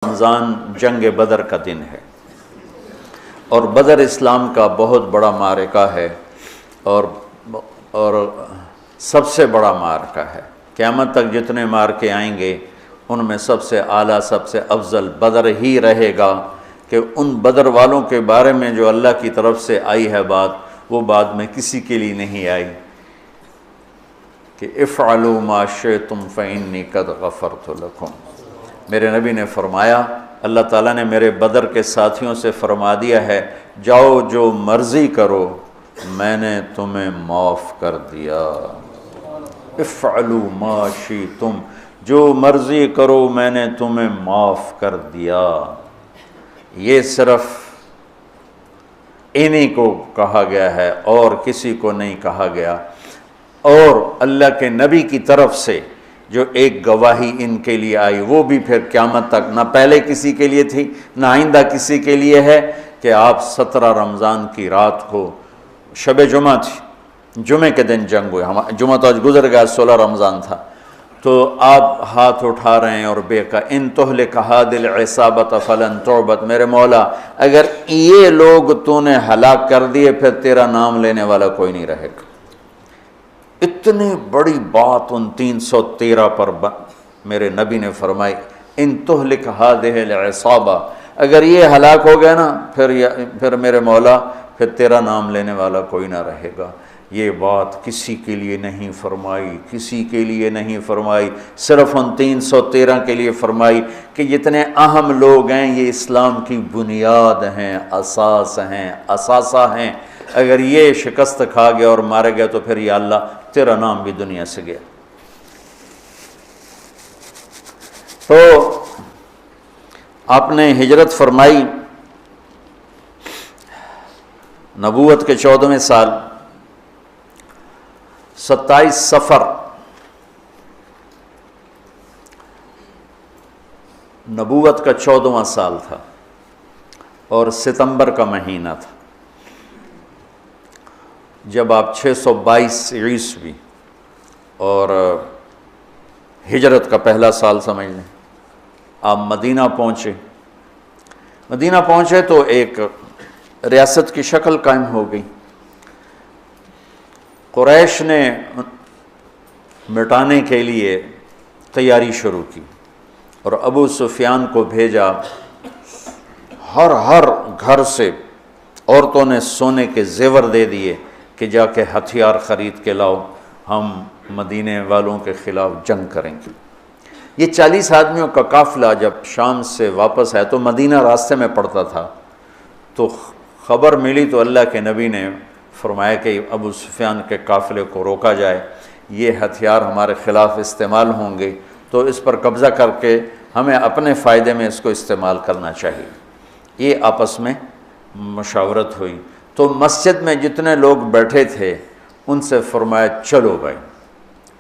رمضان جنگ بدر کا دن ہے اور بدر اسلام کا بہت بڑا معرکہ ہے اور سب سے بڑا معرکہ ہے۔ قیامت تک جتنے معرکے آئیں گے ان میں سب سے اعلیٰ سب سے افضل بدر ہی رہے گا کہ ان بدر والوں کے بارے میں جو اللہ کی طرف سے آئی ہے بات، وہ بعد میں کسی کے لیے نہیں آئی کہ افعلوا ما شئتم فإنی قد غفرت لکم۔ میرے نبی نے فرمایا، اللہ تعالیٰ نے میرے بدر کے ساتھیوں سے فرما دیا ہے، جاؤ جو مرضی کرو میں نے تمہیں معاف کر دیا۔ افعلوا ما شئتم، جو مرضی کرو میں نے تمہیں معاف کر دیا۔ یہ صرف انہی کو کہا گیا ہے اور کسی کو نہیں کہا گیا، اور اللہ کے نبی کی طرف سے جو ایک گواہی ان کے لیے آئی وہ بھی پھر قیامت تک نہ پہلے کسی کے لیے تھی نہ آئندہ کسی کے لیے ہے کہ آپ 17 رمضان کی رات کو، شب جمعہ تھی، جمعے کے دن جنگ ہوئے، جمعہ تو آج گزر گیا، 16 رمضان تھا، تو آپ ہاتھ اٹھا رہے ہیں اور بے کا ان تہلک هذه العصابۃ فلن تعبد، میرے مولا اگر یہ لوگ تو نے ہلاک کر دیے پھر تیرا نام لینے والا کوئی نہیں رہے گا۔ اتنی بڑی بات ان 313 پر میرے نبی نے فرمائی، ان تہلک هذه العصابہ، اگر یہ ہلاک ہو گیا نا پھر میرے مولا پھر تیرا نام لینے والا کوئی نہ رہے گا۔ یہ بات کسی کے لیے نہیں فرمائی، کسی کے لیے نہیں فرمائی، صرف ان 313 کے لیے فرمائی کہ جتنے اہم لوگ ہیں یہ اسلام کی بنیاد ہیں، اساس ہیں، اثاثہ ہیں، اگر یہ شکست کھا گیا اور مارے گیا تو پھر یا اللہ تیرا نام بھی دنیا سے گیا۔ تو آپ نے ہجرت فرمائی نبوت کے 14ویں سال، 27 صفر نبوت کا 14واں سال تھا اور ستمبر کا مہینہ تھا، جب آپ 622 عیسوی اور ہجرت کا پہلا سال سمجھ لیں، آپ مدینہ پہنچے۔ مدینہ پہنچے تو ایک ریاست کی شکل قائم ہو گئی۔ قریش نے مٹانے کے لیے تیاری شروع کی اور ابو سفیان کو بھیجا، ہر گھر سے عورتوں نے سونے کے زیور دے دیے کہ جا کے ہتھیار خرید کے لاؤ، ہم مدینے والوں کے خلاف جنگ کریں گے۔ یہ 40 آدمیوں کا قافلہ جب شام سے واپس آیا تو مدینہ راستے میں پڑتا تھا، تو خبر ملی تو اللہ کے نبی نے فرمایا کہ ابو سفیان کے قافلے کو روکا جائے، یہ ہتھیار ہمارے خلاف استعمال ہوں گے تو اس پر قبضہ کر کے ہمیں اپنے فائدے میں اس کو استعمال کرنا چاہیے۔ یہ آپس میں مشاورت ہوئی تو مسجد میں جتنے لوگ بیٹھے تھے ان سے فرمایا چلو بھائی،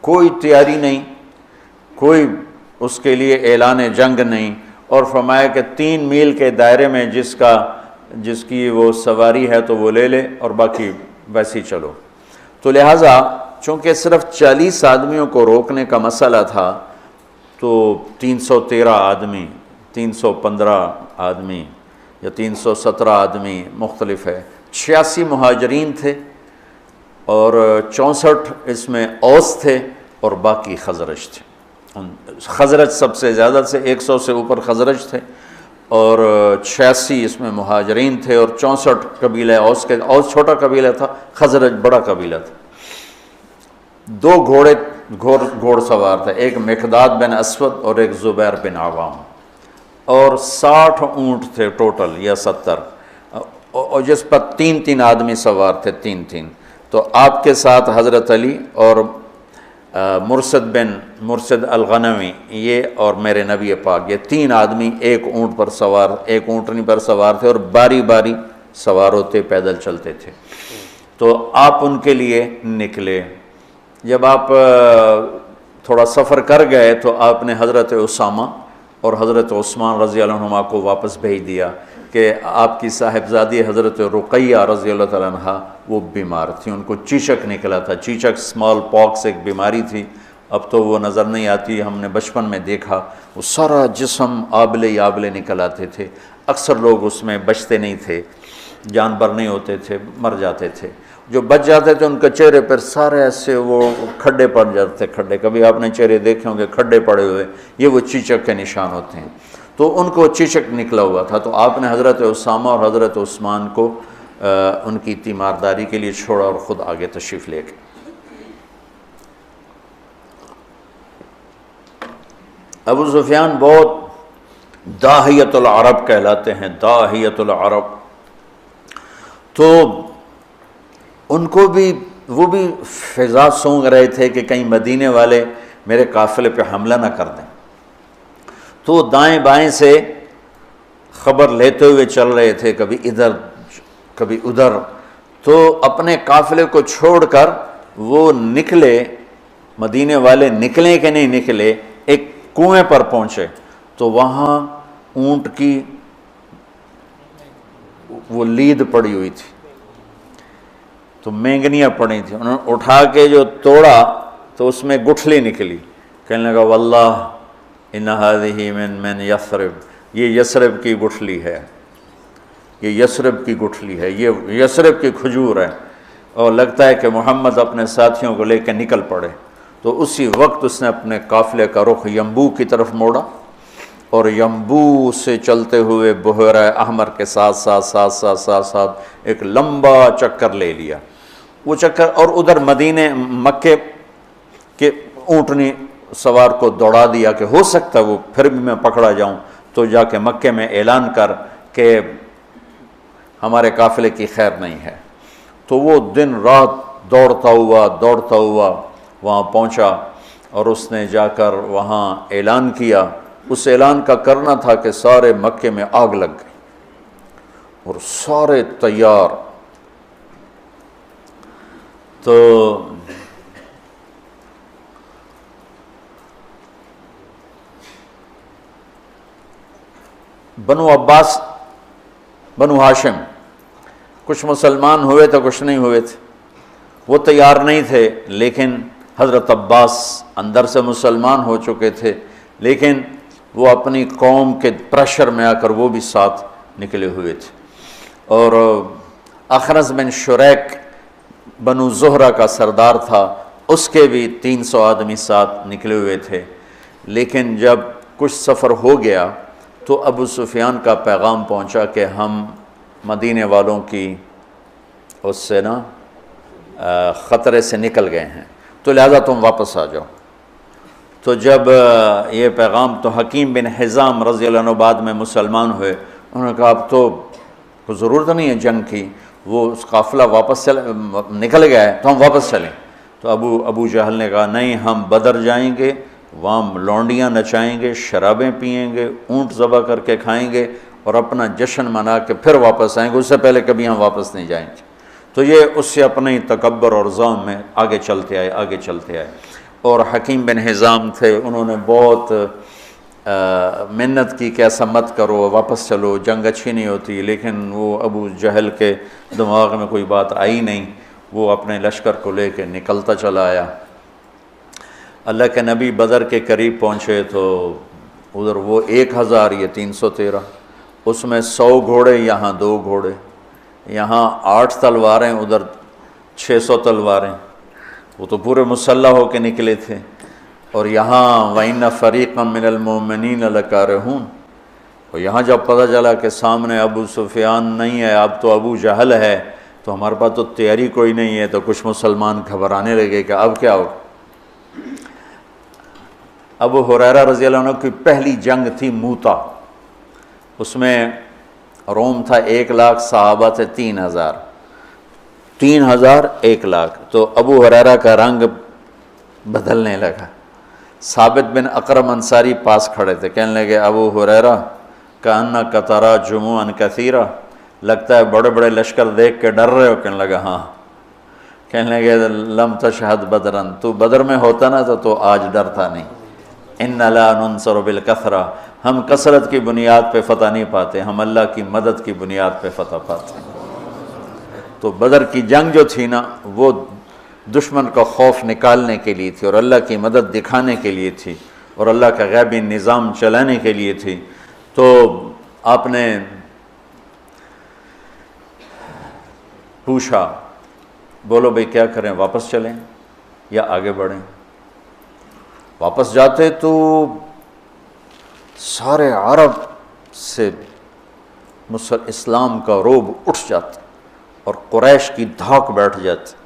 کوئی تیاری نہیں، کوئی اس کے لیے اعلان جنگ نہیں، اور فرمایا کہ 3 میل کے دائرے میں جس کی وہ سواری ہے تو وہ لے لے اور باقی ویسے ہی چلو۔ تو لہٰذا چونکہ صرف 40 آدمیوں کو روکنے کا مسئلہ تھا تو 313 آدمی، 315 آدمی یا 317 آدمی مختلف ہے، 86 مہاجرین تھے اور 64 اس میں اوس تھے اور باقی خزرج تھے۔ خزرج سب سے زیادہ سے 100 سے اوپر خزرج تھے اور 86 اس میں مہاجرین تھے اور 64 قبیلہ اوس کے، اوس چھوٹا قبیلہ تھا، خزرج بڑا قبیلہ تھا۔ 2 گھوڑ سوار تھے، ایک مقداد بن اسود اور ایک زبیر بن عوام، اور 60 اونٹ تھے ٹوٹل یا 70، اور جس پر 3 آدمی سوار تھے، 3۔ تو آپ کے ساتھ حضرت علی اور مرسد الغنوی یہ اور میرے نبی پاک، یہ 3 آدمی ایک اونٹ پر سوار، ایک اونٹنی پر سوار تھے اور باری باری سوار ہوتے پیدل چلتے تھے۔ تو آپ ان کے لیے نکلے۔ جب آپ تھوڑا سفر کر گئے تو آپ نے حضرت اسامہ اور حضرت عثمان رضی اللہ عنہما کو واپس بھیج دیا کہ آپ کی صاحبزادی حضرت رقیہ رضی اللہ تعالیٰ عنہ وہ بیمار تھی، ان کو چیچک نکلا تھا، چیچک اسمال پاکس ایک بیماری تھی، اب تو وہ نظر نہیں آتی، ہم نے بچپن میں دیکھا وہ سارا جسم آبلے ہی آبلے نکل آتے تھے، اکثر لوگ اس میں بچتے نہیں تھے، جانور نہیں ہوتے تھے، مر جاتے تھے، جو بچ جاتے تھے ان کے چہرے پر سارے ایسے وہ کھڈے پڑ جاتے تھے، کھڈے، کبھی آپ نے چہرے دیکھے ہوں گے کھڈے پڑے ہوئے، یہ وہ چیچک کے نشان ہوتے ہیں، تو ان کو چیچک نکلا ہوا تھا، تو آپ نے حضرت اسامہ اور حضرت عثمان کو ان کی تیمارداری کے لیے چھوڑا اور خود آگے تشریف لے گئے۔ ابو سفیان بہت داہیت العرب کہلاتے ہیں، داہیت العرب، تو ان کو بھی وہ بھی فضا سونگ رہے تھے کہ کہیں مدینے والے میرے قافلے پہ حملہ نہ کر دیں، تو دائیں بائیں سے خبر لیتے ہوئے چل رہے تھے، کبھی ادھر کبھی ادھر، تو اپنے قافلے کو چھوڑ کر وہ نکلے، مدینے والے نکلیں کہ نہیں نکلے، ایک کنویں پر پہنچے تو وہاں اونٹ کی وہ لید پڑی ہوئی تھی، تو مینگنیاں پڑی تھیں، انہوں نے اٹھا کے جو توڑا تو اس میں گٹھلی نکلی، کہنے لگا واللہ ان هذه من یثرب، یہ یثرب کی گٹھلی ہے، یہ یثرب کی گٹھلی ہے، یہ یثرب کی کھجور ہے، اور لگتا ہے کہ محمد اپنے ساتھیوں کو لے کے نکل پڑے، تو اسی وقت اس نے اپنے قافلے کا رخ ینبوع کی طرف موڑا، اور ینبوع سے چلتے ہوئے بحیرہ احمر کے ساتھ ساتھ ایک لمبا چکر لے لیا، وہ چکر، اور ادھر مدینے مکے کے اونٹنی سوار کو دوڑا دیا کہ ہو سکتا ہے وہ پھر بھی میں پکڑا جاؤں، تو جا کے مکے میں اعلان کر کہ ہمارے قافلے کی خیر نہیں ہے، تو وہ دن رات دوڑتا ہوا وہاں پہنچا، اور اس نے جا کر وہاں اعلان کیا، اس اعلان کا کرنا تھا کہ سارے مکے میں آگ لگ گئی اور سارے تیار، تو بنو عباس، بنو ہاشم، کچھ مسلمان ہوئے تو کچھ نہیں ہوئے تھے، وہ تیار نہیں تھے، لیکن حضرت عباس اندر سے مسلمان ہو چکے تھے، لیکن وہ اپنی قوم کے پریشر میں آ کر وہ بھی ساتھ نکلے ہوئے تھے، اور اخنس بن شریک بنو زہرہ کا سردار تھا، اس کے بھی 300 آدمی ساتھ نکلے ہوئے تھے، لیکن جب کچھ سفر ہو گیا تو ابو سفیان کا پیغام پہنچا کہ ہم مدینے والوں کی اس سے نا خطرے سے نکل گئے ہیں، تو لہذا تم واپس آ جاؤ۔ تو جب یہ پیغام، تو حکیم بن حزام رضی اللہ عنہ بعد میں مسلمان ہوئے، انہوں نے کہا اب تو کوئی ضرورت نہیں ہے جنگ کی، وہ اس قافلہ واپس نکل گیا ہے تو ہم واپس چلیں، تو ابو جہل نے کہا نہیں، ہم بدر جائیں گے، وہاں لونڈیاں نچائیں گے، شرابیں پئیں گے، اونٹ ذبح کر کے کھائیں گے، اور اپنا جشن منا کے پھر واپس آئیں گے، اس سے پہلے کبھی ہم واپس نہیں جائیں گے۔ تو یہ اس سے اپنے تکبر اور ظلم میں آگے چلتے آئے، اور حکیم بن حزام تھے، انہوں نے بہت منت کی کہ ایسا مت کرو، واپس چلو، جنگ اچھی نہیں ہوتی، لیکن وہ ابو جہل کے دماغ میں کوئی بات آئی نہیں، وہ اپنے لشکر کو لے کے نکلتا چلا آیا۔ اللہ کے نبی بدر کے قریب پہنچے تو ادھر وہ 1000، یہ 313، اس میں 100 گھوڑے، یہاں 2 گھوڑے، یہاں 8 تلواریں، ادھر 600 تلواریں، وہ تو پورے مسلح ہو کے نکلے تھے، اور یہاں وَإِنَّ فَرِيقًا مِّنَ الْمُؤْمِنِينَ لَكَارِهُونَ، اور یہاں جب پتہ چلا کہ سامنے ابو سفیان نہیں ہے، اب تو ابو جہل ہے، تو ہمارے پاس تو تیاری کوئی نہیں ہے، تو کچھ مسلمان گھبرانے لگے کہ اب کیا ہو۔ ابو ہریرہ رضی اللہ عنہ کی پہلی جنگ تھی موتا، اس میں روم تھا 1,00,000، صحابہ تھے 3,000، 3,000 1,00,000، تو ابو ہریرہ کا رنگ بدلنے لگا۔ ثابت بن اقرم انصاری پاس کھڑے تھے، کہنے لگے ابو ہریرہ کأنک تری جموعا کثیرا، لگتا ہے بڑے بڑے لشکر دیکھ کے ڈر رہے ہو، کہنے لگا ہاں، کہنے لگے لم تشہد بدرن، تو بدر میں ہوتا نا تو آج ڈرتا نہیں، ان لا ننصر بالکثرہ، ہم کثرت کی بنیاد پہ فتح نہیں پاتے، ہم اللہ کی مدد کی بنیاد پہ فتح پاتے ہیں۔ تو بدر کی جنگ جو تھی نا، وہ دشمن کا خوف نکالنے کے لیے تھی اور اللہ کی مدد دکھانے کے لیے تھی اور اللہ کا غیبی نظام چلانے کے لیے تھی۔ تو آپ نے پوچھا بولو بھئی کیا کریں، واپس چلیں یا آگے بڑھیں؟ واپس جاتے تو سارے عرب سے اسلام کا رعب اٹھ جاتا اور قریش کی دھاک بیٹھ جاتی،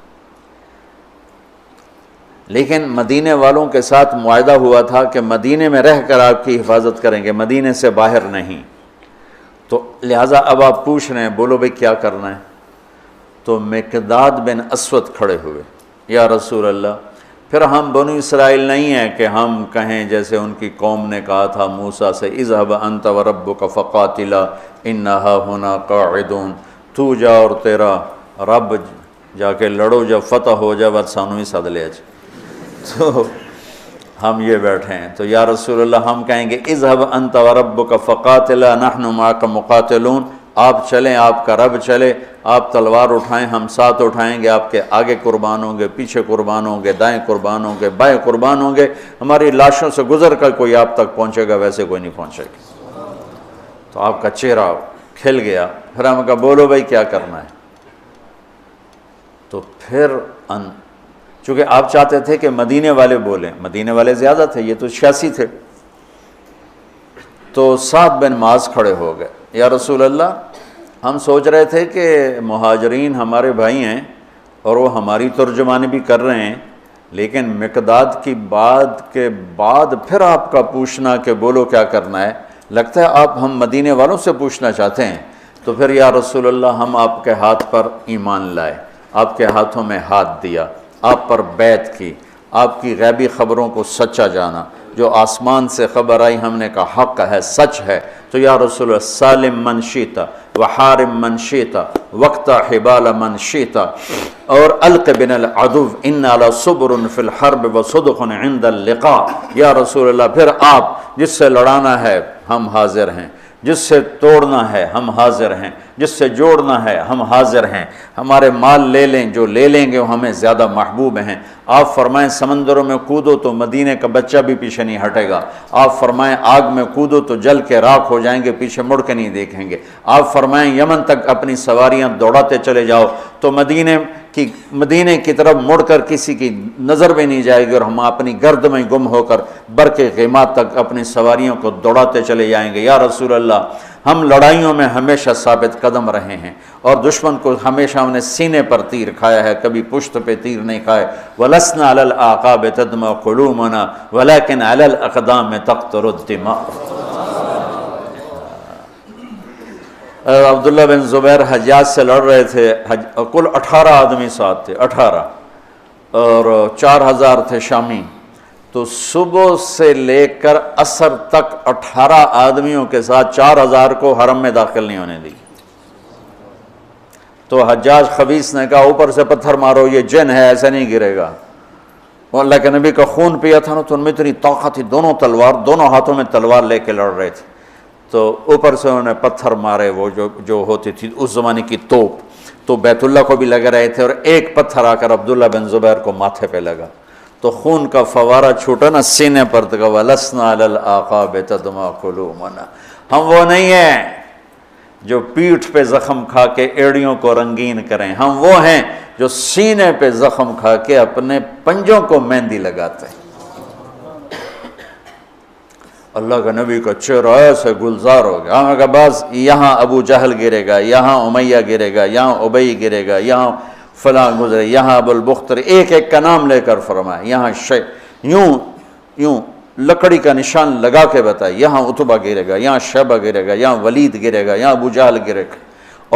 لیکن مدینے والوں کے ساتھ معاہدہ ہوا تھا کہ مدینے میں رہ کر آپ کی حفاظت کریں گے، مدینے سے باہر نہیں۔ تو لہٰذا اب آپ پوچھ رہے ہیں بولو بھئی کیا کرنا ہے؟ تو مقداد بن اسود کھڑے ہوئے، یا رسول اللہ پھر ہم بنو اسرائیل نہیں ہیں کہ ہم کہیں جیسے ان کی قوم نے کہا تھا موسیٰ سے اذهب انت وربک فقاتلا انا ہاہنا قاعدون، تو جا اور تیرا رب جا کے لڑو، جب فتح ہو جائے بس سانو ہی سد لیا جائے۔ تو ہم یہ بیٹھے ہیں، تو یا رسول اللہ ہم کہیں گے اذهب انت وربک فقاتلا نحن معک مقاتلون، آپ چلیں، آپ کا رب چلے، آپ تلوار اٹھائیں، ہم ساتھ اٹھائیں گے، آپ کے آگے قربان ہوں گے، پیچھے قربان ہوں گے، دائیں قربان ہوں گے، بائیں قربان ہوں گے، ہماری لاشوں سے گزر کر کوئی آپ تک پہنچے گا، ویسے کوئی نہیں پہنچے گا۔ تو آپ کا چہرہ کھل گیا، پھر ہم کہا بولو بھائی کیا کرنا ہے؟ تو پھر چونکہ آپ چاہتے تھے کہ مدینے والے بولیں، مدینے والے زیادہ تھے، یہ تو 86 تھے، تو سعد بن معاذ کھڑے ہو گئے، یا رسول اللہ ہم سوچ رہے تھے کہ مہاجرین ہمارے بھائی ہیں اور وہ ہماری ترجمانی بھی کر رہے ہیں، لیکن مقداد کی بات کے بعد پھر آپ کا پوچھنا کہ بولو کیا کرنا ہے، لگتا ہے آپ ہم مدینے والوں سے پوچھنا چاہتے ہیں۔ تو پھر یا رسول اللہ ہم آپ کے ہاتھ پر ایمان لائے، آپ کے ہاتھوں میں ہاتھ دیا، آپ پر بیعت کی، آپ کی غیبی خبروں کو سچا جانا، جو آسمان سے خبر آئی ہم نے کہا حق ہے، سچ ہے۔ تو یا رسول اللہ سالم من شیتا وحارم من شیتا وقت حبال من شیتا اور الق بن العدو ان علی صبر فی الحرب وصدق عند اللقاء، یا رسول اللہ پھر آپ جس سے لڑانا ہے ہم حاضر ہیں، جس سے توڑنا ہے ہم حاضر ہیں، جس سے جوڑنا ہے ہم حاضر ہیں، ہمارے مال لے لیں، جو لے لیں گے وہ ہمیں زیادہ محبوب ہیں۔ آپ فرمائیں سمندروں میں کودو تو مدینے کا بچہ بھی پیچھے نہیں ہٹے گا، آپ فرمائیں آگ میں کودو تو جل کے راکھ ہو جائیں گے، پیچھے مڑ کے نہیں دیکھیں گے، آپ فرمائیں یمن تک اپنی سواریاں دوڑاتے چلے جاؤ تو مدینے کی طرف مڑ کر کسی کی نظر بھی نہیں جائے گی، اور ہم اپنی گرد میں گم ہو کر برق غیمات تک اپنی سواریوں کو دوڑاتے چلے جائیں گے۔ یا رسول اللہ ہم لڑائیوں میں ہمیشہ ثابت قدم رہے ہیں اور دشمن کو ہمیشہ ہم نے سینے پر تیر کھایا ہے، کبھی پشت پہ تیر نہیں کھائے۔ وَلَسْنَا عَلَى الْأَعْقَابِ تَدْمَعُ قُلُوبُنَا وَلَكِنْ عَلَى الْأَقْدَامِ تَقْطُرُ الدِّمَاءُ۔ عبداللہ بن زبیر حجاج سے لڑ رہے تھے، کل 18 آدمی ساتھ تھے، 18 اور 4000 تھے شامی، تو صبح سے لے کر عصر تک 18 آدمیوں کے ساتھ 4000 کو حرم میں داخل نہیں ہونے دی۔ تو حجاج خبیث نے کہا اوپر سے پتھر مارو، یہ جن ہے ایسے نہیں گرے گا۔ وہ اللہ کے نبی کا خون پیا تھا نا، تو ان میں اتنی طاقت تھی، دونوں ہاتھوں میں تلوار لے کے لڑ رہے تھے، تو اوپر سے انہوں نے پتھر مارے، وہ جو ہوتی تھی اس زمانے کی توپ، تو بیت اللہ کو بھی لگ رہے تھے، اور ایک پتھر آ کر عبداللہ بن زبیر کو ماتھے پہ لگا، تو خون کا فوارہ چھوٹا نا سینے پر، تو وَلَسْنَا عَلَى الْأَعْقَابِ تَدْمَعُ قُلُوبُنَا، ہم وہ نہیں ہیں جو پیٹھ پہ زخم کھا کے ایڑیوں کو رنگین کریں، ہم وہ ہیں جو سینے پہ زخم کھا کے اپنے پنجوں کو مہندی لگاتے ہیں۔ اللہ کا نبی کا چہرہ ایسے گلزار ہو گیا، ہمیں کہا بس یہاں ابو جہل گرے گا، یہاں امیہ گرے گا، یہاں ابی گرے گا، یہاں فلاں گزرے، یہاں ابو البختری، ایک ایک کا نام لے کر فرمایا، یہاں یوں لکڑی کا نشان لگا کے بتائے، یہاں عتبہ گرے گا، یہاں شیبہ گرے گا، یہاں ولید گرے گا، یہاں ابو جہل گرے گا۔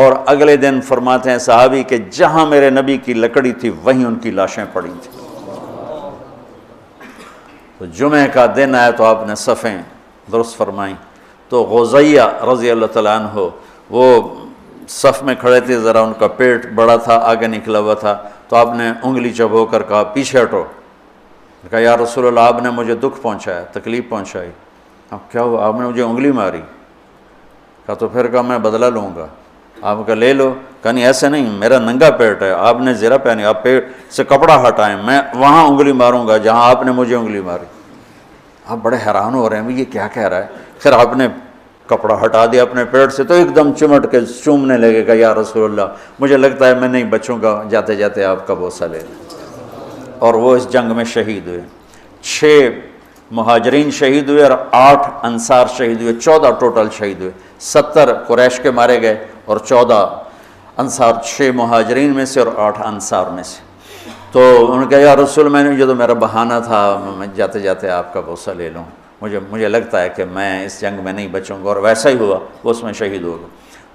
اور اگلے دن فرماتے ہیں صحابی کہ جہاں میرے نبی کی لکڑی تھی وہیں ان کی لاشیں پڑی تھیں۔ تو جمعہ کا دن آیا تو آپ نے صفیں درست فرمائیں، تو غزیہ رضی اللہ تعالیٰ عنہ وہ صف میں کھڑے تھے، ذرا ان کا پیٹ بڑا تھا، آگے نکلا ہوا تھا، تو آپ نے انگلی چبو کر کہا پیچھے ہٹو، کہا یا رسول اللہ آپ نے مجھے دکھ پہنچایا، تکلیف پہنچائی، اب کیا ہوا؟ آپ نے مجھے انگلی ماری، کہا تو پھر کہا میں بدلہ لوں گا، آپ کا لے لو. کہا نہیں ایسے نہیں، میرا ننگا پیٹ ہے، آپ نے زرہ پہنی، آپ پیٹ سے کپڑا ہٹائیں، میں وہاں انگلی ماروں گا جہاں آپ نے مجھے انگلی ماری. آپ بڑے حیران ہو رہے ہیں یہ کیا کہہ رہا ہے. پھر آپ نے کپڑا ہٹا دیا اپنے پیٹ سے تو ایک دم چمٹ کے چومنے لگے گا، یا رسول اللہ مجھے لگتا ہے میں نہیں بچوں گا، جاتے جاتے آپ کا بوسہ لے لیں. اور وہ اس جنگ میں شہید ہوئے. 6 مہاجرین شہید ہوئے اور 8 انصار شہید ہوئے، 14 ٹوٹل شہید ہوئے. 70 قریش کے مارے گئے اور 14 انصار، 6 مہاجرین میں سے اور 8 انصار میں سے. تو انہوں نے کہا یا رسول میں نے یہ تو میرا بہانہ تھا، میں جاتے جاتے آپ کا بوسہ لے لوں، مجھے لگتا ہے کہ میں اس جنگ میں نہیں بچوں گا. اور ویسا ہی ہوا، وہ اس میں شہید ہو گئے.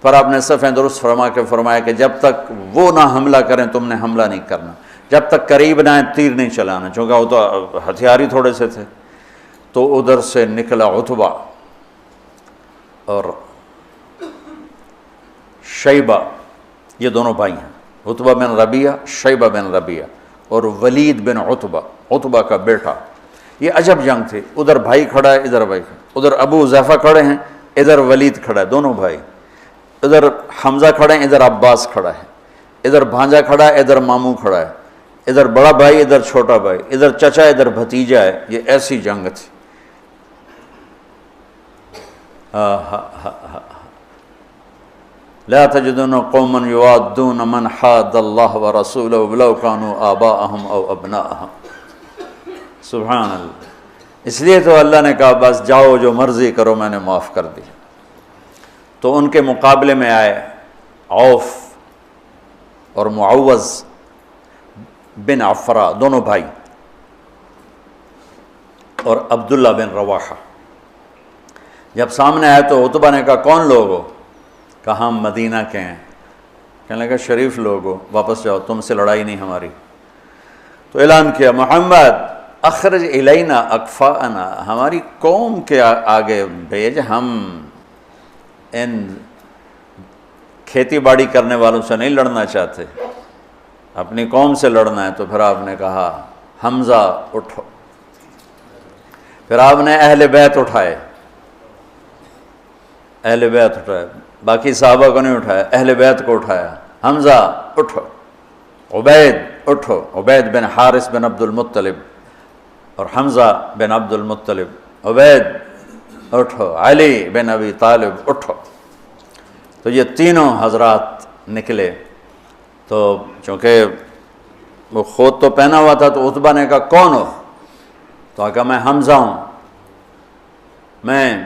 پر آپ نے صفیں درست فرمایا کہ جب تک وہ نہ حملہ کریں تم نے حملہ نہیں کرنا، جب تک قریب نہ آئیں تیر نہیں چلانا، چونکہ وہ تو ہتھیار ہی تھوڑے سے تھے. تو ادھر سے نکلا عتبہ اور شیبہ، یہ دونوں بھائی ہیں، عتبہ بن ربیعہ، شیبہ بن ربیعہ، اور ولید بن عتبہ کا بیٹا. یہ عجب جنگ تھی. ادھر بھائی کھڑا ہے، ادھر بھائی کھڑا، ادھر ابو حذیفہ کھڑے ہیں، ادھر ولید کھڑا ہے، دونوں بھائی. ادھر حمزہ کھڑے ہیں، ادھر عباس کھڑا ہے، ادھر بھانجا کھڑا ہے، ادھر ماموں کھڑا ہے، ادھر بڑا بھائی، ادھر چھوٹا بھائی، ادھر چچا، ادھر بھتیجا ہے. یہ ایسی جنگ تھی. لا تجدون قوما یوادون من حاد اللہ ورسولہ ولو کانوا آباءہم او ابناءہم. سبحان اللہ. اس لیے تو اللہ نے کہا بس جاؤ جو مرضی کرو میں نے معاف کر دی. تو ان کے مقابلے میں آئے عوف اور معوذ بن عفرا، دونوں بھائی، اور عبداللہ بن رواحہ. جب سامنے آئے تو عتبہ نے کہا کون لوگ ہو؟ کہا ہم مدینہ کے ہیں. کہنے لگا شریف لوگ ہو، واپس جاؤ، تم سے لڑائی نہیں ہماری. تو اعلان کیا محمد اخرج الینا اکفاءنا، ہماری قوم کے آگے بھیج، ہم ان کھیتی باڑی کرنے والوں سے نہیں لڑنا چاہتے، اپنی قوم سے لڑنا ہے. تو پھر آپ نے کہا حمزہ اٹھو. پھر آپ نے اہل بیت اٹھائے، اہل بیت اٹھائے، باقی صحابہ کو نہیں اٹھایا، اہل بیت کو اٹھایا. حمزہ اٹھو، عبید اٹھو، عبید بن حارث بن عبد المطلب، اور حمزہ بن عبد المطلب، عبید اٹھو، علی بن ابی طالب اٹھو. تو یہ تینوں حضرات نکلے. تو چونکہ وہ خود تو پہنا ہوا تھا تو عتبہ نے کہا کون ہو؟ تو کہا میں حمزہ ہوں، میں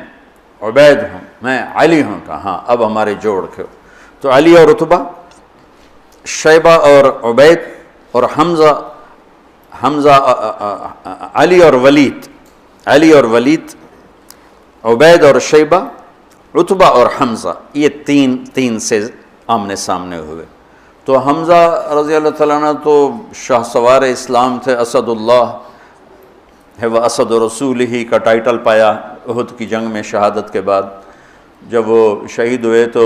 عبید ہوں، میں علی ہوں. کہا ہاں اب ہمارے جوڑ کے. تو علی اور عتبہ، شیبہ اور عبید، اور حمزہ علی اور ولید، عبید اور شیبہ، عتبہ اور حمزہ، یہ تین سے آمنے سامنے ہوئے. تو حمزہ رضی اللہ تعالیٰ عنہ تو شاہ سوار اسلام تھے، اسد اللہ ہے و اسد رسول ہی کا ٹائٹل پایا احد کی جنگ میں شہادت کے بعد. جب وہ شہید ہوئے تو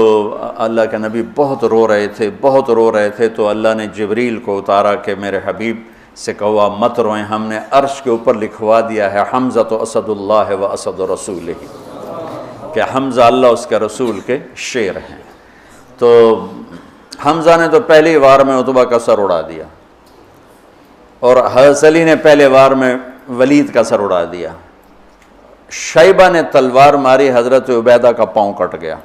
اللہ کے نبی بہت رو رہے تھے. تو اللہ نے جبریل کو اتارا کہ میرے حبیب سے کہا مت روئیں، ہم نے عرش کے اوپر لکھوا دیا ہے حمزہ تو اسد اللہ و اسد رسول ہی، کہ حمزہ اللہ اس کے رسول کے شیر ہیں. تو حمزہ نے تو پہلی وار میں عتبہ کا سر اڑا دیا، اور حضرت علی نے پہلے وار میں ولید کا سر اڑا دیا. شیبہ نے تلوار ماری، حضرت عبیدہ کا پاؤں کٹ گیا،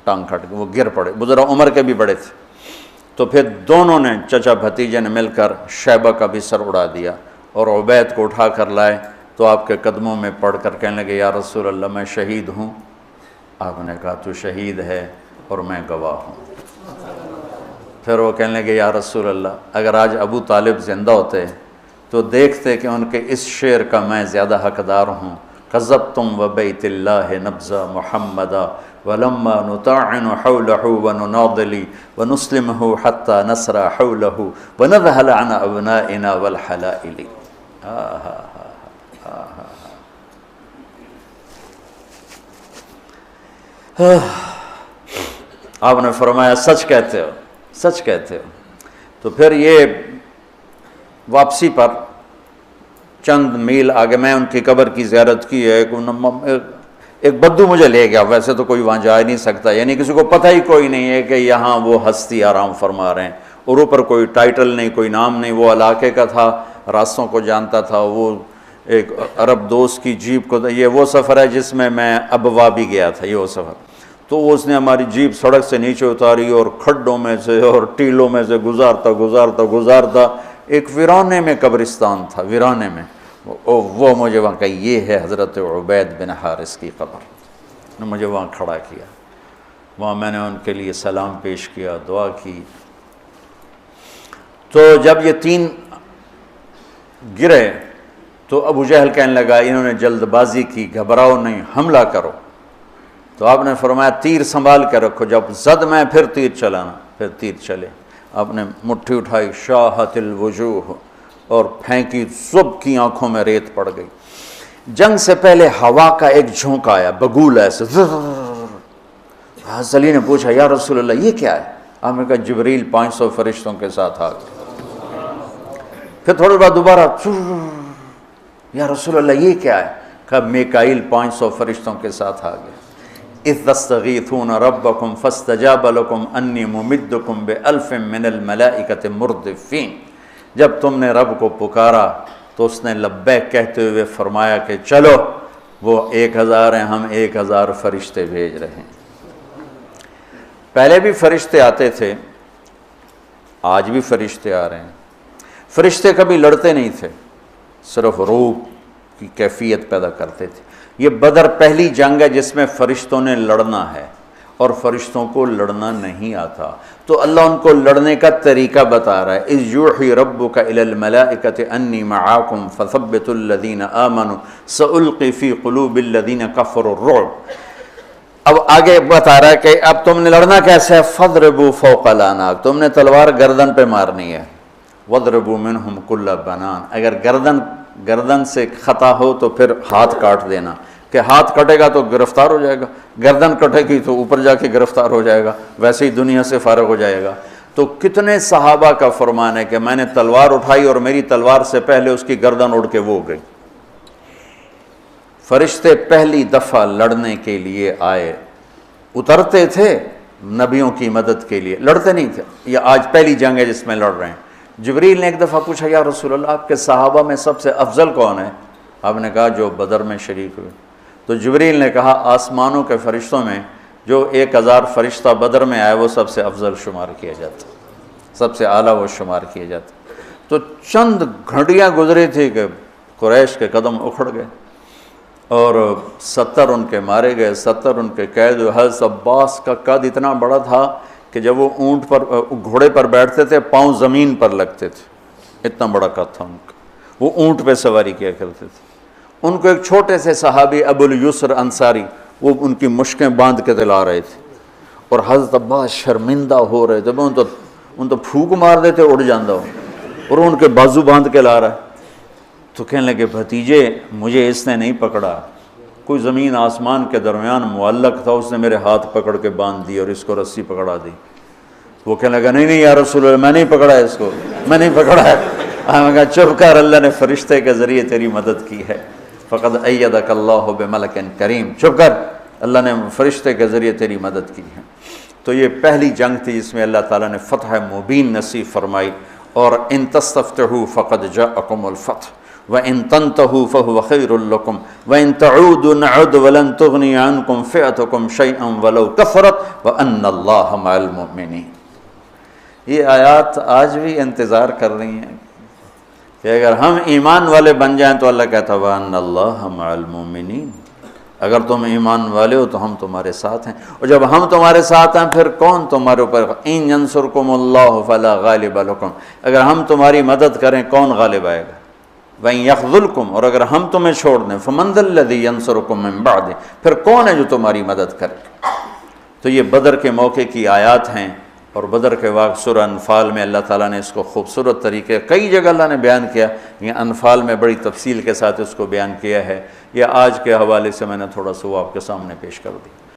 ٹانگ کٹ گیا، وہ گر پڑے، بزرگ عمر کے بھی بڑے تھے. تو پھر دونوں نے چچا بھتیجے نے مل کر شیبہ کا بھی سر اڑا دیا، اور عبید کو اٹھا کر لائے. تو آپ کے قدموں میں پڑھ کر کہنے لگے یا رسول اللہ میں شہید ہوں. آپ نے کہا تو شہید ہے اور میں گواہ ہوں. پھر وہ کہنے لگے یا رسول اللہ اگر آج ابو طالب زندہ ہوتے تو دیکھتے کہ ان کے اس شعر کا میں زیادہ حقدار ہوں. قذبتم وبیت اللہ نبذ محمدا ولما نطاعن حولہ ونناضلی ونسلمہ حتی نسرى حولہ ونذهل عن ابنائنا والحلائل. آپ نے فرمایا سچ کہتے ہو، سچ کہتے ہو. تو پھر یہ واپسی پر چند میل آگے میں ان کی قبر کی زیارت کی ہے. ایک بدو مجھے لے گیا، ویسے تو کوئی وہاں جا ہی نہیں سکتا، یعنی کسی کو پتہ ہی کوئی نہیں ہے کہ یہاں وہ ہستی آرام فرما رہے ہیں، اور اوپر کوئی ٹائٹل نہیں، کوئی نام نہیں، وہ علاقے کا تھا، راستوں کو جانتا تھا، وہ ایک عرب دوست کی جیپ کو، یہ وہ سفر ہے جس میں میں ابوا بھی گیا تھا، یہ وہ سفر، تو اس نے ہماری جیپ سڑک سے نیچے اتاری اور کھڈوں میں سے اور ٹیلوں میں سے گزارتا ایک ویرانے میں قبرستان تھا، ویرانے میں، وہ مجھے وہاں کہا یہ ہے حضرت عبید بن حارث کی قبر، مجھے وہاں کھڑا کیا، وہاں میں نے ان کے لیے سلام پیش کیا، دعا کی۔ تو جب یہ تین گرے تو ابو جہل کہنے لگا انہوں نے جلد بازی کی، گھبراؤ نہیں، حملہ کرو، تو آپ نے فرمایا تیر سنبھال کے رکھو، جب زد میں پھر تیر چلانا، پھر تیر چلے، آپ نے مٹھی اٹھائی، شاہت الوجوہ، اور پھینکی، سب کی آنکھوں میں ریت پڑ گئی۔ جنگ سے پہلے ہوا کا ایک جھونکا آیا، بگول ایسے، حضرت علی نے پوچھا یا رسول اللہ یہ کیا ہے؟ آپ نے کہا جبریل 500 فرشتوں کے ساتھ آ گئے۔ پھر تھوڑی بعد دوبارہ، یا رسول اللہ یہ کیا ہے؟ کہا میکائیل 500 فرشتوں کے ساتھ آ گئے۔ اذ تستغیثون ربکم فاستجاب لکم انی ممدکم بألف من الملائکۃ مردفین، جب تم نے رب کو پکارا تو اس نے لبیک کہتے ہوئے فرمایا کہ چلو، وہ 1000 ہیں، ہم 1000 فرشتے بھیج رہے ہیں۔ پہلے بھی فرشتے آتے تھے، آج بھی فرشتے آ رہے ہیں۔ فرشتے کبھی لڑتے نہیں تھے، صرف روح کی کیفیت پیدا کرتے تھے۔ یہ بدر پہلی جنگ ہے جس میں فرشتوں نے لڑنا ہے، اور فرشتوں کو لڑنا نہیں آتا، تو اللہ ان کو لڑنے کا طریقہ بتا رہا ہے۔ اذ یوحی ربک الی الملائکۃ انی معاکم فثبتوا الذین آمنوا سألقی فی قلوب الذین کفروا الرعب۔ اب آگے بتا رہا ہے کہ اب تم نے لڑنا کیسے ہے، فضربوا فوق الاعناق، تم نے تلوار گردن پہ مارنی ہے، وضربوا منہم کل بنان، اگر گردن سے خطا ہو تو پھر ہاتھ کاٹ دینا، کہ ہاتھ کٹے گا تو گرفتار ہو جائے گا، گردن کٹے گی تو اوپر جا کے گرفتار ہو جائے گا، ویسے ہی دنیا سے فارغ ہو جائے گا۔ تو کتنے صحابہ کا فرمان ہے کہ میں نے تلوار اٹھائی اور میری تلوار سے پہلے اس کی گردن اڑ کے وہ گئی۔ فرشتے پہلی دفعہ لڑنے کے لیے آئے، اترتے تھے نبیوں کی مدد کے لیے، لڑتے نہیں تھے۔ یہ آج پہلی جنگ ہے جس میں لڑ رہے ہیں۔ جبریل نے ایک دفعہ پوچھا یا رسول اللہ آپ کے صحابہ میں سب سے افضل کون ہے؟ آپ نے کہا جو بدر میں شریک ہوئے۔ تو جبریل نے کہا آسمانوں کے فرشتوں میں جو 1000 فرشتہ بدر میں آئے وہ سب سے افضل شمار کیا جاتا، سب سے اعلیٰ وہ شمار کیا جاتا۔ تو چند گھڑیاں گزری تھی کہ قریش کے قدم اکھڑ گئے، اور 70 ان کے مارے گئے، 70 ان کے قید ہوئے۔ حضرت عباس کا قد اتنا بڑا تھا کہ جب وہ اونٹ پر، گھوڑے پر بیٹھتے تھے پاؤں زمین پر لگتے تھے، اتنا بڑا قد تھا ان کا، وہ اونٹ پہ سواری کیا کرتے تھے۔ ان کو ایک چھوٹے سے صحابی ابو الیسر انصاری، وہ ان کی مشکیں باندھ کے دلا رہے تھے، اور حضرت عباس شرمندہ ہو رہے تھے، ان تو پھونک مار دیتے اڑ جاندہ ہو، اور ان کے بازو باندھ کے لا رہا ہے۔ تو کہنے لگے بھتیجے مجھے اس نے نہیں پکڑا، کوئی زمین آسمان کے درمیان معلق تھا، اس نے میرے ہاتھ پکڑ کے باندھ دی اور اس کو رسی پکڑا دی۔ وہ کہنے لگا نہیں یا رسول اللہ میں نہیں پکڑا ہے اس کو، میں نہیں پکڑا ہے۔ ہم کہا چپ کر، اللہ نے فرشتے کے ذریعے تیری مدد کی ہے، فقد ایدک اللہ بملک کریم، چپ کر، اللہ نے فرشتے کے ذریعے تیری مدد کی ہے۔ تو یہ پہلی جنگ تھی جس میں اللہ تعالیٰ نے فتح مبین نصیب فرمائی، اور ان تستفتحوا فقد جاءکم الفتح وَإِن تَنْتَهُوا فَهُوَ خَيْرٌ لَكُمْ وَإِن تَعُودُوا نَعُدْ وَلَن تُغْنِيَ عَنْكُمْ فِئَتُكُمْ شَيْئًا وَلَوْ كَثُرَتْ وَأَنَّ اللَّهَ مَعَ الْمُؤْمِنِينَ۔ یہ آیات آج بھی انتظار کر رہی ہیں کہ اگر ہم ایمان والے بن جائیں تو اللہ کہتا ہے وَأَنَّ اللَّهَ مَعَ الْمُؤْمِنِينَ، اگر تم ایمان والے ہو تو ہم تمہارے ساتھ ہیں، اور جب ہم تمہارے ساتھ ہیں پھر کون تمہارے اوپر، إِن يَنْصُرْكُمُ اللَّهُ فَلَا غَالِبَ لَكُمْ، اگر ہم تمہاری مدد کریں کون غالب آئے گا، وَإِن يَخْذُلْكُمْ، اور اگر ہم تمہیں چھوڑ دیں فَمَنْ ذَا الَّذِي يَنْصُرُكُمْ مِنْ بَعْدِهِ، پھر کون ہے جو تمہاری مدد کرے۔ تو یہ بدر کے موقع کی آیات ہیں، اور بدر کے واقع سورہ انفال میں اللہ تعالیٰ نے اس کو خوبصورت طریقے، کئی جگہ اللہ نے بیان کیا، یہ انفال میں بڑی تفصیل کے ساتھ اس کو بیان کیا ہے۔ یہ آج کے حوالے سے میں نے تھوڑا سا وہ آپ کے سامنے پیش کر دی۔